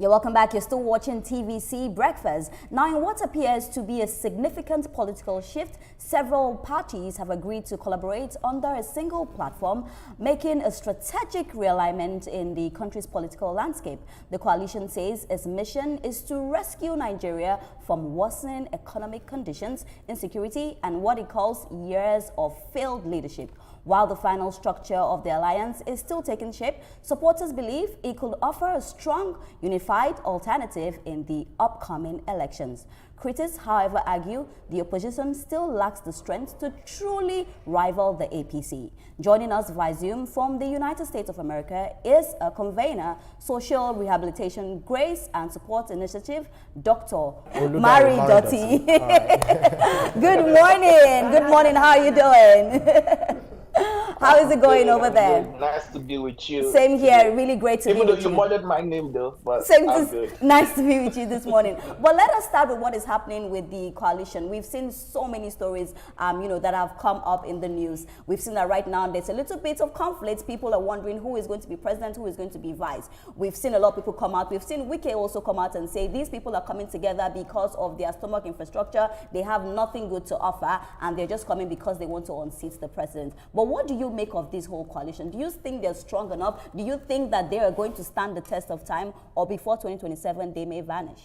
You're welcome back. You're still watching TVC Breakfast. Now, in what appears to be a significant political shift, several parties have agreed to collaborate under a single platform, making a strategic realignment in the country's political landscape. The coalition says its mission is to rescue Nigeria from worsening economic conditions, insecurity, and what it calls years of failed leadership. While the final structure of the alliance is still taking shape, supporters believe it could offer a strong, unified alternative in the upcoming elections. Critics, however, argue the opposition still lacks the strength to truly rival the APC. Joining us via Zoom from the United States of America is a convener, Social Rehabilitation Grace and Support Initiative, Dr. Mari Dotti. Good morning. Good morning. How are you doing? How is it going over there? Nice to be with you. Same here. Really great to be with you. Even though you murdered my name though, but I'm good. Nice to be with you this morning. But let us start with what is happening with the coalition. We've seen so many stories, that have come up in the news. We've seen that right now there's a little bit of conflict. People are wondering who is going to be president, who is going to be vice. We've seen a lot of people come out. We've seen Wike also come out and say these people are coming together because of their stomach infrastructure. They have nothing good to offer, and they're just coming because they want to unseat the president. But what do you make of this whole coalition? Do you think they're strong enough? Do you think that they are going to stand the test of time, or before 2027 they may vanish?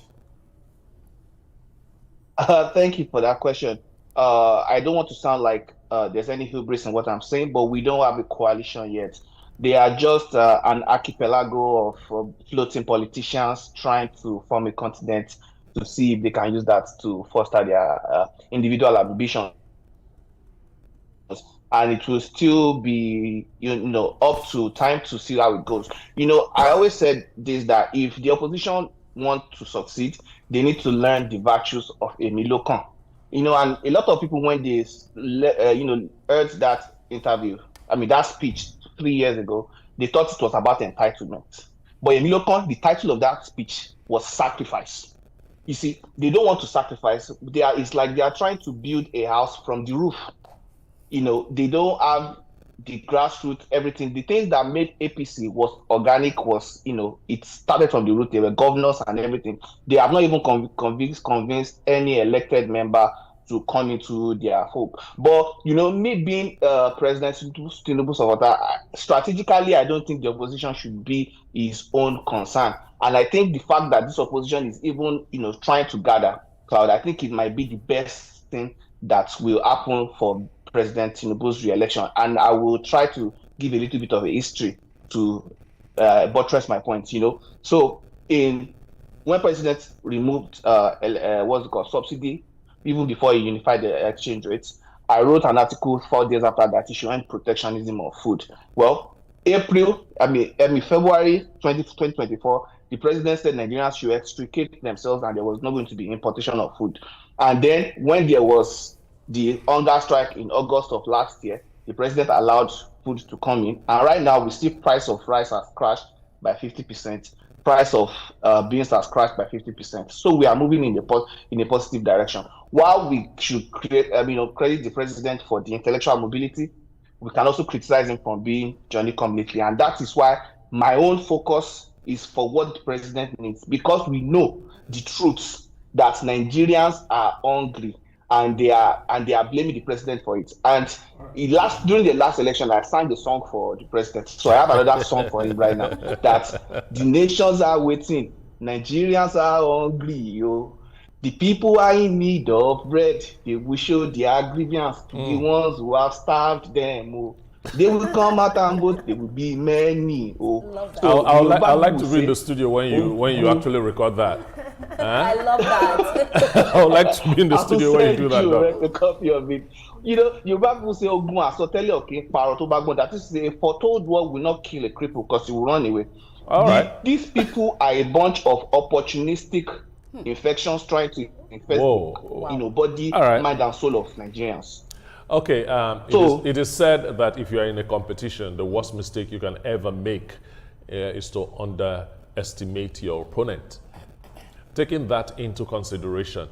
Thank you for that question. I don't want to sound like there's any hubris in what I'm saying, but we don't have a coalition yet. They are just an archipelago of floating politicians trying to form a continent to see if they can use that to foster their individual ambition. And it will still be, up to time to see how it goes. I always said this, that if the opposition want to succeed, they need to learn the virtues of a Milokan. And a lot of people, when they, heard that interview, that speech 3 years ago, they thought it was about entitlement. But in Milokan, the title of that speech was sacrifice. You see, they don't want to sacrifice. It's like they are trying to build a house from the roof. They don't have the grassroots, everything. The things that made APC was organic was, it started from the root. They were governors and everything. They have not even convinced any elected member to come into their fold. But, me being President Tinubu supporter, strategically, I don't think the opposition should be his own concern. And I think the fact that this opposition is even, trying to gather crowd, I think it might be the best thing that will happen for President Tinubu's re-election. And I will try to give a little bit of a history to buttress my point. So when President removed subsidy, even before he unified the exchange rates, I wrote an article 4 days after that issue on protectionism of food. Well, February 2024, the president said Nigerians should extricate themselves and there was not going to be importation of food. And then when there was the hunger strike in August of last year, the president allowed food to come in. And right now, we see price of rice has crashed by 50%. Price of beans has crashed by 50%. So we are moving in a positive direction. While we should credit the president for the intellectual mobility, we can also criticize him for being Johnny come lately. And that is why my own focus is for what the president needs, because we know the truth that Nigerians are hungry. And they are blaming the president for it. And during the last election, I sang the song for the president. So I have another song for him right now. That the nations are waiting, Nigerians are hungry, yo. The people are in need of bread. They will show their grievance to the ones who have starved them. Oh. They will come out and vote. There will be many. Oh. So I'd like to read the studio when you actually record that. Huh? I love that. I would like to be in the studio when you do that. A copy of it. Your people say, that is a foretold word will not kill a cripple because he will run away. All right. These people are a bunch of opportunistic infections trying to infest body, mind, and soul of Nigerians. Okay, it is said that if you are in a competition, the worst mistake you can ever make is to underestimate your opponent. Taking that into consideration,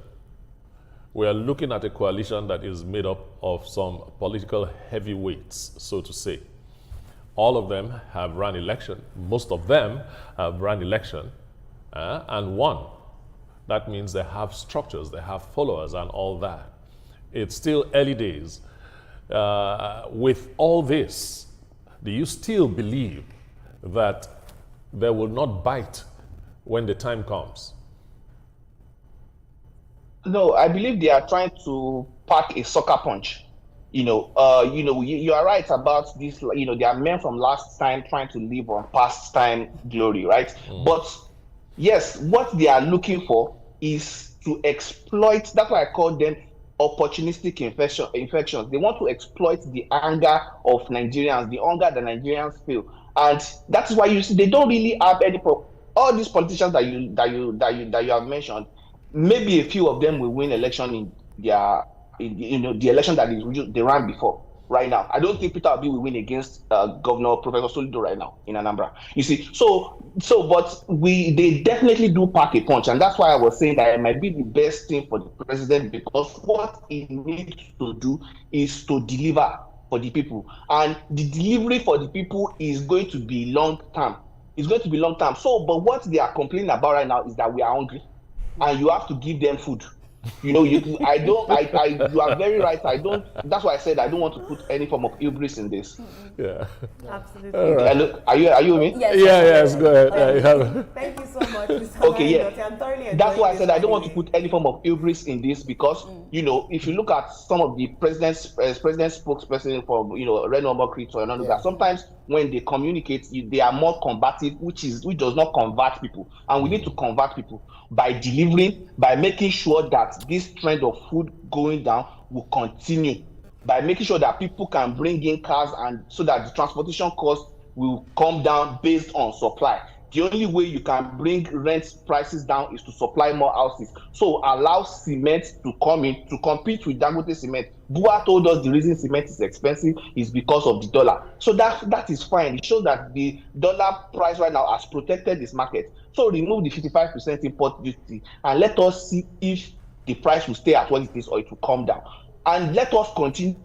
we are looking at a coalition that is made up of some political heavyweights, so to say. All of them have run election. Most of them have run election. and won. That means they have structures, they have followers and all that. It's still early days. With all this, do you still believe that they will not bite when the time comes? No, I believe they are trying to pack a sucker punch. You are right about this. There are men from last time trying to live on past time glory, right? But yes, what they are looking for is to exploit. That's why I call them opportunistic infections. They want to exploit the anger of Nigerians, the anger that Nigerians feel, and that's why you see they don't really have any problem. All these politicians that you have mentioned, maybe a few of them will win election in their, the election that they ran before. Right now, I don't think Peter Obi will win against Governor Professor Soludo right now in Anambra. You see, but they definitely do pack a punch, and that's why I was saying that it might be the best thing for the president, because what he needs to do is to deliver for the people, and the delivery for the people is going to be long term. It's going to be long term. So, but what they are complaining about right now is that we are hungry, and you have to give them food. You are very right. That's why I said I don't want to put any form of hubris in this. Yeah. Absolutely. Right. Are you with me? Yes, go ahead. Thank you so much, Mr. Okay, yeah. That's why I said I don't want to put any form of hubris in this, because if you look at some of the president's spokesperson for Red Number Creed or another, sometimes when they communicate, they are more combative, which does not convert people, and we need to convert people by delivering, by making sure that this trend of food going down will continue, by making sure that people can bring in cars, and so that the transportation cost will come down based on supply. The only way you can bring rent prices down is to supply more houses. So allow cement to come in to compete with Dangote cement. Bua told us the reason cement is expensive is because of the dollar. So that is fine. It shows that the dollar price right now has protected this market. So remove the 55% import duty and let us see if the price will stay at what it is or it will come down. And let us continue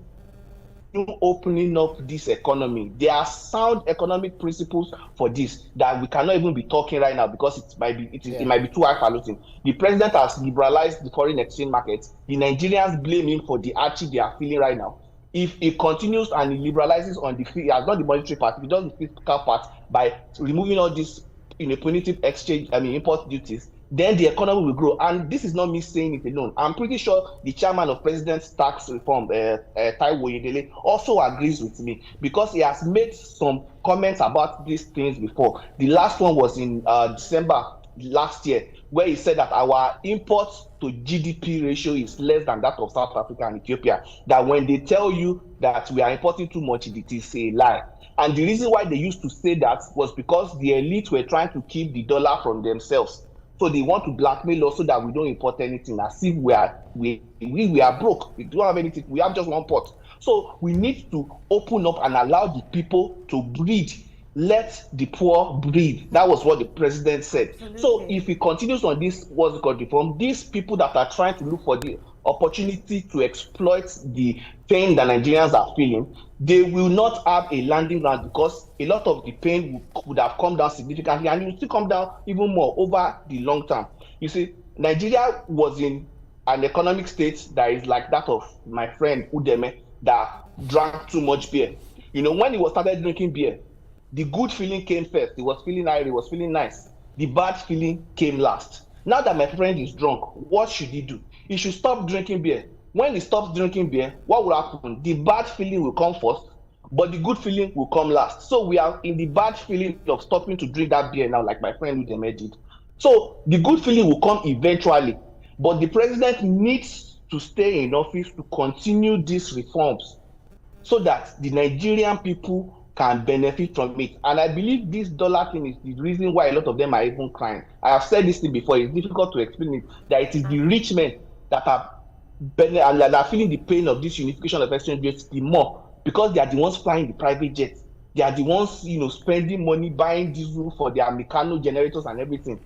opening up this economy. There are sound economic principles for this that we cannot even be talking right now, because it might be too highfalutin. The president has liberalized the foreign exchange market. The Nigerians blame him for the hardship they are feeling right now. If he continues and he liberalizes on he has done the monetary part, he does the fiscal part by removing all these punitive import duties, then the economy will grow. And this is not me saying it alone. I'm pretty sure the chairman of President's Tax Reform, Taiwo Oyedele, also agrees with me, because he has made some comments about these things before. The last one was in December last year, where he said that our imports to GDP ratio is less than that of South Africa and Ethiopia. That when they tell you that we are importing too much, it is a lie. And the reason why they used to say that was because the elite were trying to keep the dollar from themselves. So they want to blackmail us so that we don't import anything, as if we are broke. We don't have anything. We have just one pot. So we need to open up and allow the people to breathe. Let the poor breathe. That was what the president said. Absolutely. So if he continues on this reform, these people that are trying to look for the opportunity to exploit the pain that Nigerians are feeling, they will not have a landing ground, because a lot of the pain would have come down significantly, and it will still come down even more over the long term. You see, Nigeria was in an economic state that is like that of my friend Udeme that drank too much beer. When he started drinking beer, the good feeling came first. He was feeling irate, he was feeling nice. The bad feeling came last. Now that my friend is drunk, what should he do? He should stop drinking beer. When he stops drinking beer, what will happen? The bad feeling will come first, but the good feeling will come last. So we are in the bad feeling of stopping to drink that beer now, like my friend Udeme did. So the good feeling will come eventually, but the president needs to stay in office to continue these reforms so that the Nigerian people can benefit from it. And I believe this dollar thing is the reason why a lot of them are even crying. I have said this thing before, it's difficult to explain it, that it is the rich men that are feeling the pain of this unification of exchange rates the more, because they are the ones flying the private jets. They are the ones, spending money buying diesel for their Meccano generators and everything.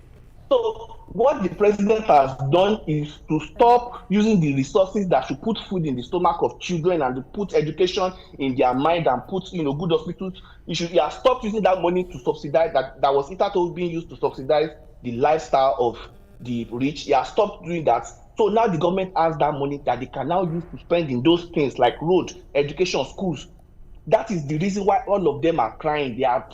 So what the president has done is to stop using the resources that should put food in the stomach of children and to put education in their mind and put good hospitals. He has stopped using that money to subsidize that was hitherto being used to subsidize the lifestyle of the rich. He has stopped doing that. So now the government has that money that they can now use to spend in those things like road, education, schools. That is the reason why all of them are crying. They are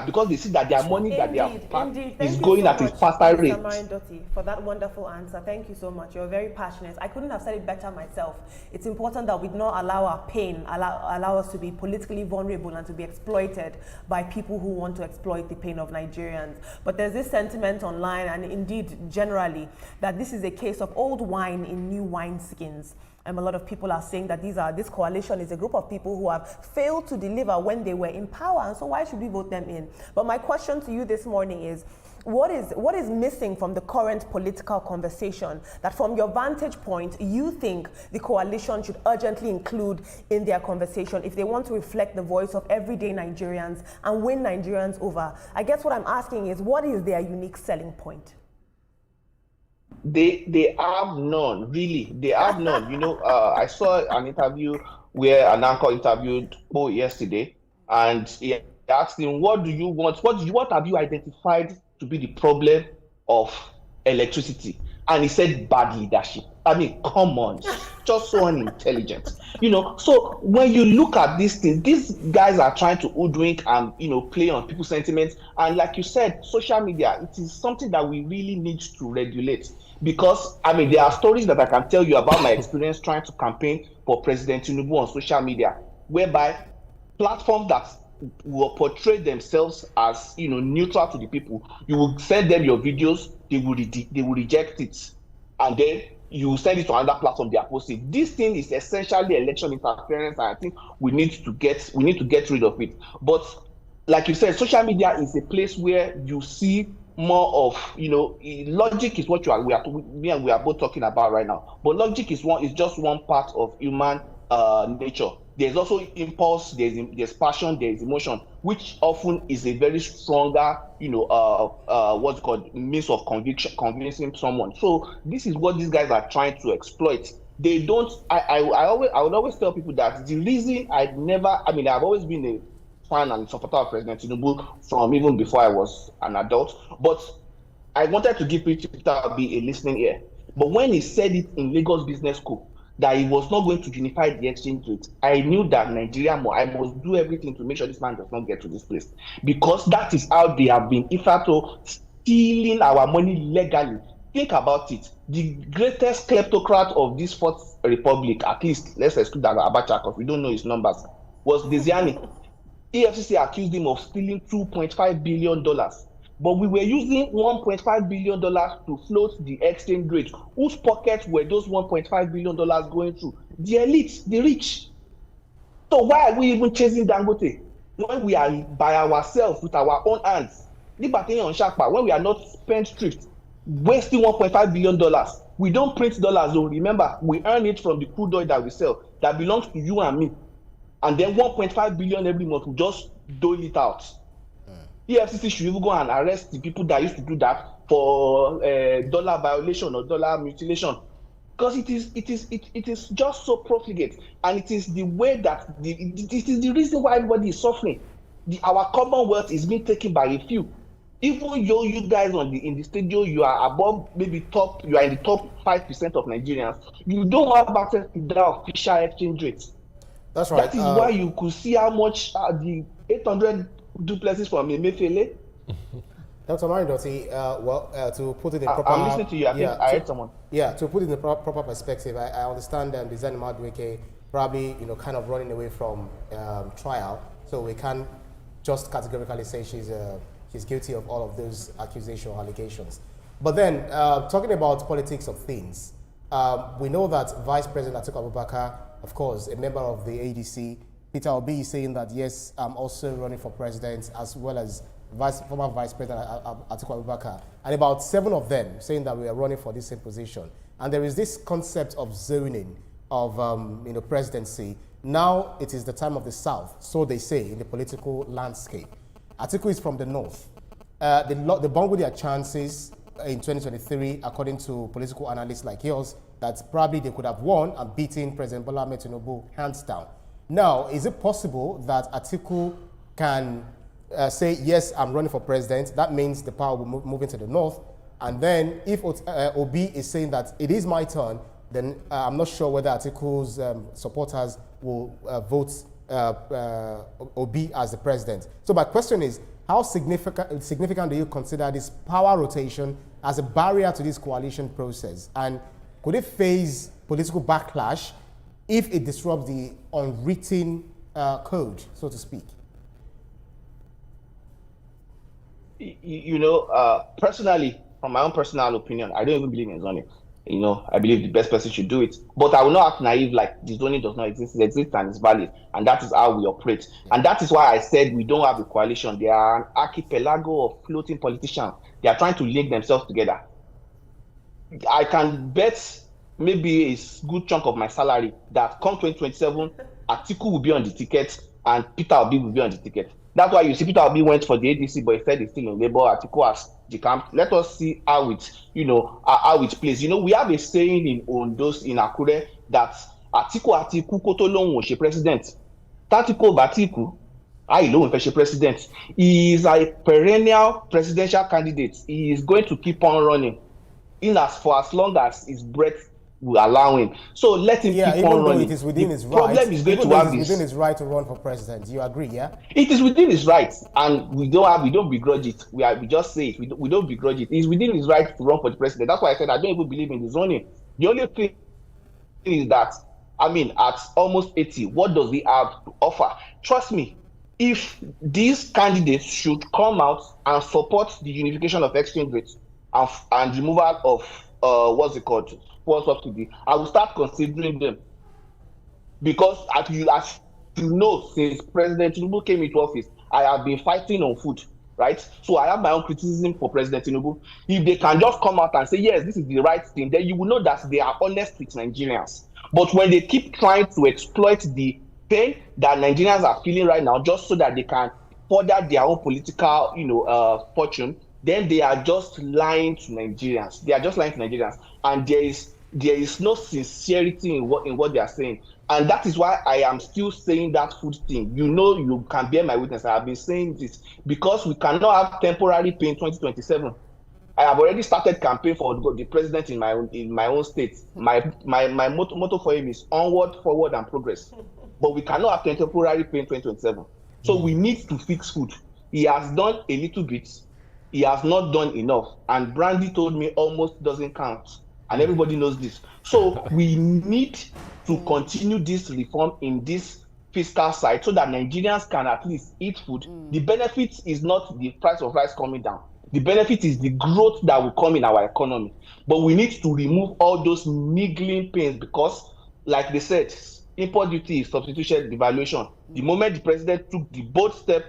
because they see that their money that they have packed is going at a faster rate. Mr. Marindoti, for that wonderful answer. Thank you so much. You're very passionate. I couldn't have said it better myself. It's important that we do not allow our pain, allow us to be politically vulnerable and to be exploited by people who want to exploit the pain of Nigerians. But there's this sentiment online and indeed generally that this is a case of old wine in new wineskins. A lot of people are saying that this coalition is a group of people who have failed to deliver when they were in power, and so why should we vote them in? But my question to you this morning is, what is missing from the current political conversation that from your vantage point you think the coalition should urgently include in their conversation if they want to reflect the voice of everyday Nigerians and win Nigerians over? I guess what I'm asking is, what is their unique selling point? They have none, really. They have none. I saw an interview where an anchor interviewed Bo yesterday, and he asked him, "What do you want? What have you identified to be the problem of electricity?" And he said, "Bad leadership." I mean, come on, just so unintelligent. So when you look at these things, these guys are trying to hoodwink and play on people's sentiments. And like you said, social media, it is something that we really need to regulate. Because, there are stories that I can tell you about my experience trying to campaign for President Tinubu on social media, whereby platforms that will portray themselves as, neutral to the people, you will send them your videos, they will reject it. And then you send it to another platform, they are posting. This thing is essentially election interference, and I think we need to get rid of it. But like you said, social media is a place where you see more of logic is what we are both talking about right now. But logic is just one part of human nature. There's also impulse, there's passion, there's emotion, which often is a very stronger what's called means of convincing someone. So this is what these guys are trying to exploit. They don't. I would always tell people that the reason I've always been a fan and supporter of President Tinubu from even before I was an adult. But I wanted to give Peter Obi a listening ear. But when he said it in Lagos Business School, that he was not going to unify the exchange rate, I knew that Nigeria, I must do everything to make sure this man does not get to this place. Because that is how they have been, in fact, stealing our money legally. Think about it. The greatest kleptocrat of this Fourth Republic, at least, let's exclude Abacha, because we don't know his numbers, was Desiani. EFCC accused him of stealing $2.5 billion. But we were using $1.5 billion to float the exchange rate. Whose pockets were those $1.5 billion going through? The elite, the rich. So why are we even chasing Dangote when we are by ourselves with our own hands? When we are not spendthrift, wasting $1.5 billion. We don't print dollars, though. Remember, we earn it from the crude oil that we sell that belongs to you and me. And then 1.5 billion every month, we just dole it out. EFCC should even go and arrest the people that used to do that for dollar violation or dollar mutilation, because it is just so profligate, and it is the way that it is the reason why everybody is suffering. Our commonwealth is being taken by a few. Even though you guys in the studio, you are above you are in the top 5% of Nigerians, you don't have access to that official exchange rate. That's right. That is why you could see how much the 800 duplexes from Emefiele. Dr. Marindoti, to put it in proper... I'm listening to you. I heard someone. Yeah, to put it in the proper perspective, I understand that Design Madueke probably, kind of running away from trial, so we can't just categorically say she's guilty of all of those accusations or allegations. But then, talking about politics of things, we know that Vice President Atiku Abubakar, of course, a member of the ADC, Peter Obi is saying that, yes, I'm also running for president, as well as former Vice President Atiku Abubakar. And about 7 of them saying that we are running for this same position. And there is this concept of zoning of presidency. Now it is the time of the South, so they say, in the political landscape. Atiku is from the North. They bung with their chances in 2023, according to political analysts like yours, that probably they could have won and beaten President Bola Ahmed Tinubu hands down. Now, is it possible that Atiku can say, yes, I'm running for president, that means the power will move into the north. And then if Obi is saying that it is my turn, then I'm not sure whether Atiku's supporters will vote Obi as the president. So my question is, how significant do you consider this power rotation as a barrier to this coalition process? And could it face political backlash if it disrupts the unwritten code, so to speak? Personally, from my own personal opinion, I don't even believe in zoning. I believe the best person should do it. But I will not act naive like the zoning does not exist. It exists and it's valid. And that is how we operate. And that is why I said we don't have a coalition. They are an archipelago of floating politicians. They are trying to link themselves together. I can bet maybe a good chunk of my salary that come 2027, Atiku will be on the ticket and Peter Obi will be on the ticket. That's why you see Peter Obi went for the ADC, but he said he's still in Labour. Atiku has the camp. Let us see how it, how it plays. We have a saying in Ondos, in Akure, that Atiku koto lohun she president. Tatiko Batiku, I lohun she president. He is a perennial presidential candidate. He is going to keep on running for as long as his breath will allow him. So let him keep on running. It is within his right. Problem is going to have this. Within his right to run for president. You agree, yeah? It is within his right, and we don't begrudge it. We just say it. We don't begrudge it. It's within his right to run for the president. That's why I said I don't even believe in the zoning. The only thing is that, at almost 80, what does he have to offer? Trust me, if these candidates should come out and support the unification of exchange rates and removal of what's it called? Fuel subsidy, I will start considering them, because as you know, since President Tinubu came into office, I have been fighting on food, right? So I have my own criticism for President Tinubu. If they can just come out and say, yes, this is the right thing, then you will know that they are honest with Nigerians. But when they keep trying to exploit the pain that Nigerians are feeling right now, just so that they can further their own political, fortune, then they are just lying to Nigerians. And there is no sincerity in what they are saying. And that is why I am still saying that food thing. You can bear my witness. I have been saying this because we cannot have temporary pay in 2027. I have already started campaign for the president in my own state. My motto for him is onward, forward, and progress. But we cannot have temporary pay in 2027. So we need to fix food. He has done a little bit. He has not done enough. And Brandy told me almost doesn't count. And everybody knows this. So we need to continue this reform in this fiscal side so that Nigerians can at least eat food. The benefit is not the price of rice coming down. The benefit is the growth that will come in our economy. But we need to remove all those niggling pains because, like they said, import duty is substitution devaluation. The moment the president took the bold step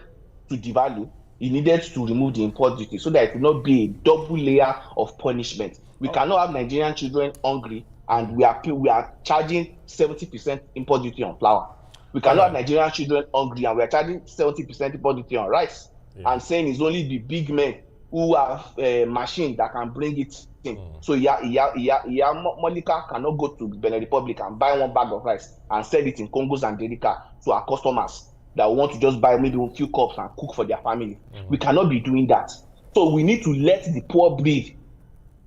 to devalue, he needed to remove the import duty so that it will not be a double layer of punishment. We cannot have Nigerian children hungry and we are charging 70% import duty on flour. We cannot have Nigerian children hungry and we are charging 70% import duty on rice and saying it's only the big men who have a machine that can bring it in. So Monica cannot go to Benin Republic and buy one bag of rice and sell it in Congos and Derica to our customers that want to just buy maybe a few cups and cook for their family. We cannot be doing that. So we need to let the poor breathe.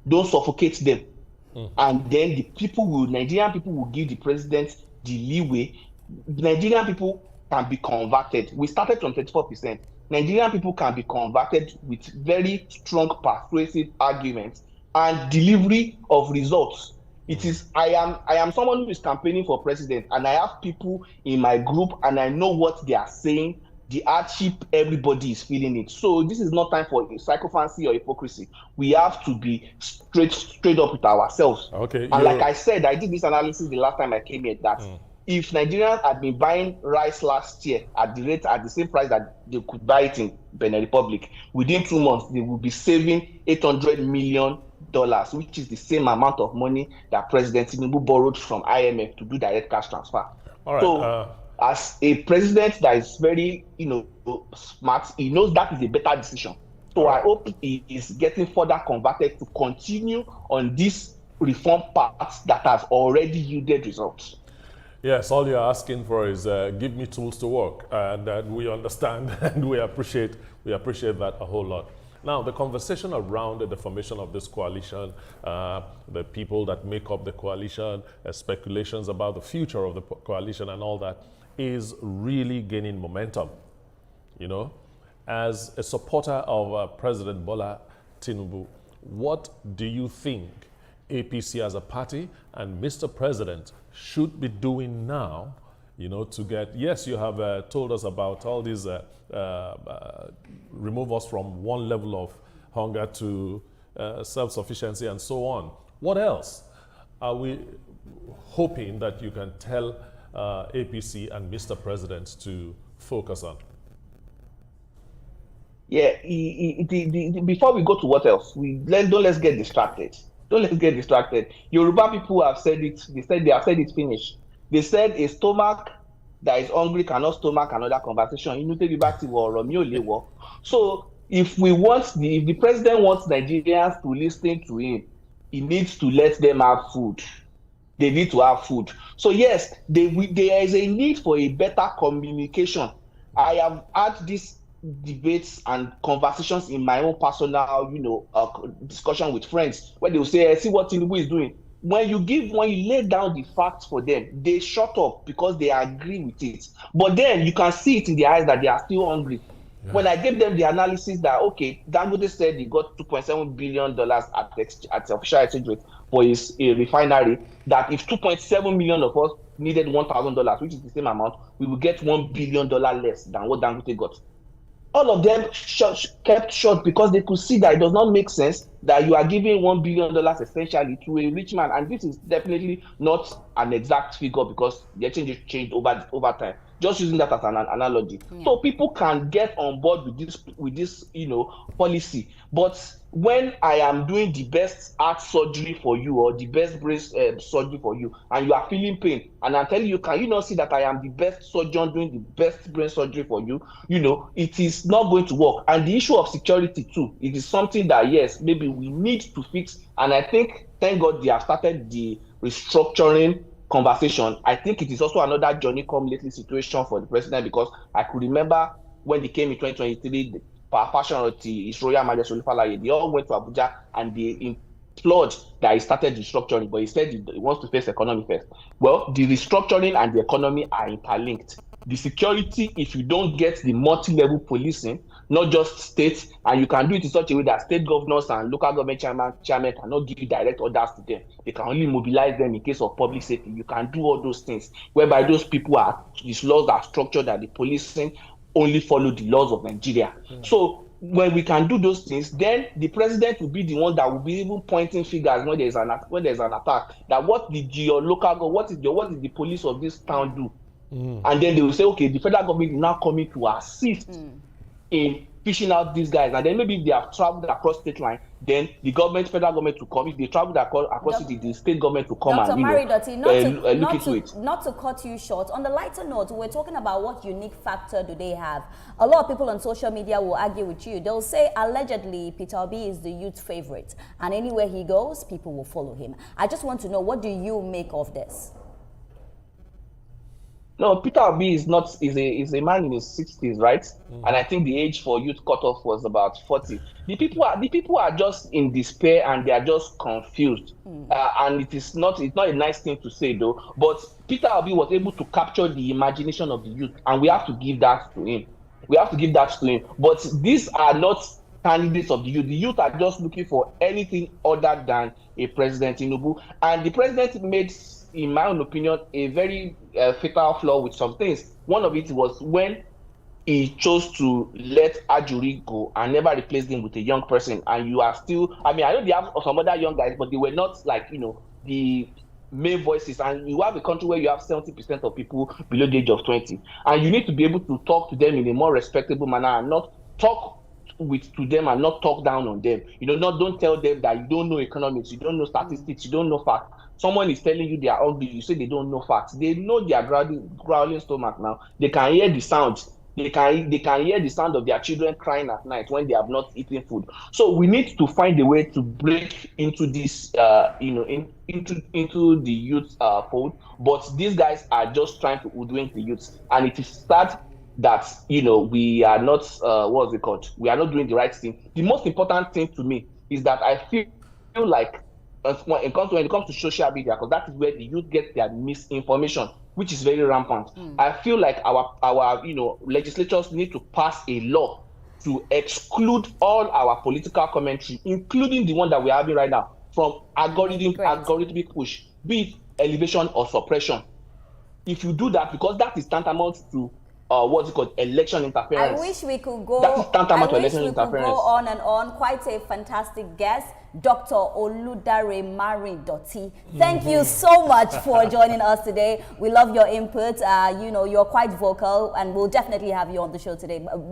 Don't suffocate them. And then Nigerian people will give the president the leeway. Nigerian people can be converted. We started from 34%. Nigerian people can be converted with very strong persuasive arguments and delivery of results. I am someone who is campaigning for president, and I have people in my group and I know what they are saying, the hardship, everybody is feeling it. So this is not time for psychophancy or hypocrisy. We have to be straight up with ourselves. Okay. And like I said, I did this analysis the last time I came here that if Nigerians had been buying rice last year at the same price that they could buy it in Benin Republic, within 2 months they will be saving $800 million, which is the same amount of money that President Tinubu borrowed from IMF to do direct cash transfer. All right. So, as a president that is very, smart, he knows that is a better decision. So I hope he is getting further converted to continue on this reform path that has already yielded results. Yes, all you're asking for is give me tools to work, and we understand and we appreciate that a whole lot. Now, the conversation around the formation of this coalition, the people that make up the coalition, speculations about the future of the coalition and all that is really gaining momentum. You know, as a supporter of President Bola Tinubu, what do you think APC as a party and Mr. President should be doing now, you know, to get, yes, you have told us about all these, remove us from one level of hunger to self-sufficiency and so on. What else are we hoping that you can tell APC and Mr. President to focus on? Yeah, before we go to what else, let's get distracted. Don't let's get distracted. Yoruba people have said it. They have said it finished. They said a stomach that is hungry cannot stomach another conversation. So if the president wants Nigerians to listen to him, he needs to let them have food. They need to have food. So yes, there is a need for a better communication. I have had this debates and conversations in my own personal, discussion with friends, where they will say, see what Tinubu is doing. When you lay down the facts for them, they shut up because they agree with it. But then you can see it in their eyes that they are still hungry. Yeah. When I gave them the analysis that, okay, Dangote said he got $2.7 billion at the official exchange rate for his refinery, that if 2.7 million of us needed $1,000, which is the same amount, we will get $1 billion less than what Dangote got. All of them kept short because they could see that it does not make sense that you are giving $1 billion essentially to a rich man. And this is definitely not an exact figure because the exchange rate changed over time. Just using that as an analogy. Yeah. So people can get on board with this policy. But when I am doing the best heart surgery for you or the best brain surgery for you, and you are feeling pain, and I'm telling you, can you not see that I am the best surgeon doing the best brain surgery for you? It is not going to work. And the issue of security too, it is something that, yes, maybe we need to fix. And I think, thank God, they have started the restructuring conversation. I think it is also another Johnny come lately situation for the president, because I could remember when they came in 2023, the fashion of His Royal Majesty Olufalaye, they all went to Abuja and they implored that he started restructuring, but he said he wants to face economy first. Well, the restructuring and the economy are interlinked. The security, if you don't get the multi-level policing, not just states, and you can do it in such a way that state governors and local government chairmen cannot give you direct orders to them. They can only mobilize them in case of public safety. You can do all those things, whereby those people these laws are structured that the policing only follow the laws of Nigeria. So when we can do those things, then the president will be the one that will be even pointing fingers when there's an attack. That what did your local government, what did the police of this town do? And then they will say, okay, the federal government is now coming to assist in fishing out these guys. And then maybe if they have traveled across state line, then the federal government to come. If they traveled across the state government to come Dr. and look into it. Not to cut you short, on the lighter note, we're talking about what unique factor do they have. A lot of people on social media will argue with you. They'll say allegedly Peter Obi is the youth favorite, and anywhere he goes, people will follow him. I just want to know, what do you make of this? No, Peter Obi is a man in his 60s, right? And I think the age for youth cutoff was about 40. The people are just in despair and they are just confused. And it's not a nice thing to say though. But Peter Obi was able to capture the imagination of the youth, and we have to give that to him. But these are not candidates of the youth. The youth are just looking for anything other than a President Tinubu. And the president made, in my own opinion, a very fatal flaw with some things. One of it was when he chose to let Ajuri go and never replaced him with a young person. And you are still, I know they have some other young guys, but they were not like, the main voices. And you have a country where you have 70% of people below the age of 20. And you need to be able to talk to them in a more respectable manner and not talk to them and not talk down on them. Don't tell them that you don't know economics, you don't know statistics, you don't know facts. Someone is telling you they are ugly, you say they don't know facts. They know they are growling stomach now. They can hear the sounds. They can hear the sound of their children crying at night when they have not eaten food. So we need to find a way to break into this, into the youth fold. But these guys are just trying to hoodwink the youth, and it is sad that we are not what's it called? We are not doing the right thing. The most important thing to me is that I feel like when it comes to social media, because that is where the youth get their misinformation, which is very rampant. I feel like our legislators need to pass a law to exclude all our political commentary, including the one that we're having right now, from algorithmic push, be it elevation or suppression. If you do that, because that is tantamount to election interference. I wish we could go. That is tantamount to election Could interference. go on and on. Quite a fantastic guest, Dr. Oludare Maridoti. Thank you so much for joining us today. We love your input. You're quite vocal, and we'll definitely have you on the show today.